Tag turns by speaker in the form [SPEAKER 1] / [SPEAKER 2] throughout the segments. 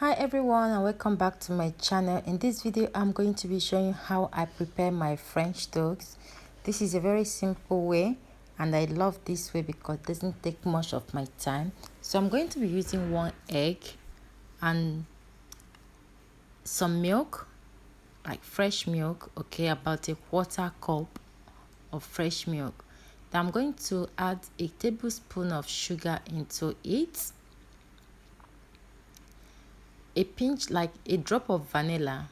[SPEAKER 1] Hi everyone, and welcome back to my channel. In this video I'm going to be showing you how I prepare my French toast. This is a very simple way and I love this way because it doesn't take much of my time. So I'm going to be using 1 egg and some milk, like fresh milk, okay, about a 1/4 cup of fresh milk. Then I'm going to add a tablespoon of sugar into it, a pinch, like a drop of vanilla.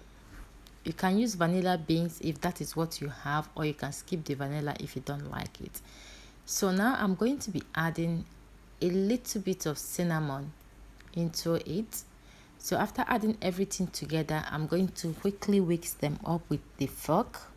[SPEAKER 1] You can use vanilla beans if that is what you have, or you can skip the vanilla if you don't like it. So now I'm going to be adding a little bit of cinnamon into it. So after adding everything together, I'm going to quickly whisk them up with the fork.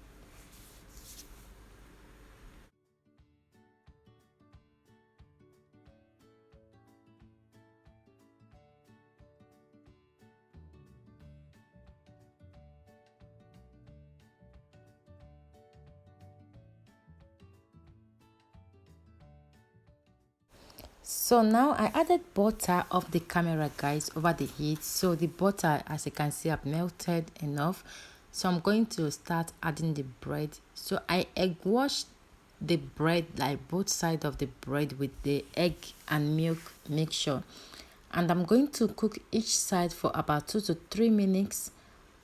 [SPEAKER 1] So now I added butter off the camera, guys, over the heat. So the butter, as you can see, I've melted enough. So I'm going to start adding the bread. So I egg washed the bread, like both sides of the bread, with the egg and milk mixture. And I'm going to cook each side for about 2 to 3 minutes,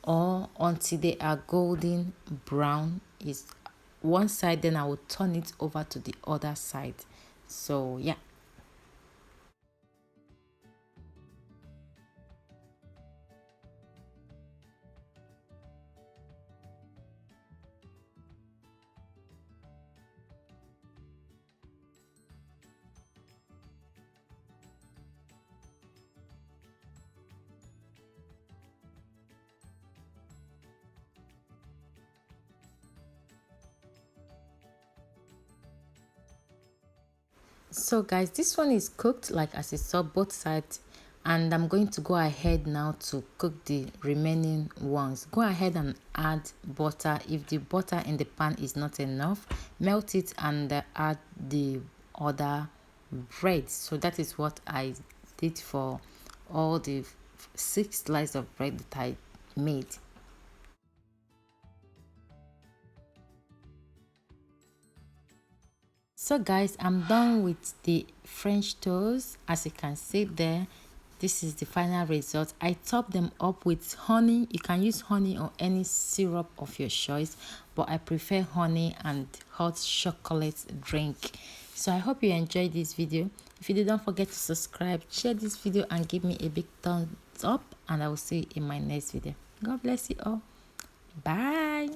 [SPEAKER 1] or until they are golden brown is one side. Then I will turn it over to the other side. So yeah. So guys, this one is cooked, like as you saw, both sides, and I'm going to go ahead now to cook the remaining ones. Go ahead and add butter. If the butter in the pan is not enough, melt it and add the other bread. So that is what I did for all the 6 slices of bread that I made. So guys, I'm done with the French toast. As you can see there, this is the final result. I top them up with honey. You can use honey or any syrup of your choice, but I prefer honey and hot chocolate drink. So I hope you enjoyed this video. If you did, don't forget to subscribe, share this video, and give me a big thumbs up, and I will see you in my next video. God bless you all. Bye.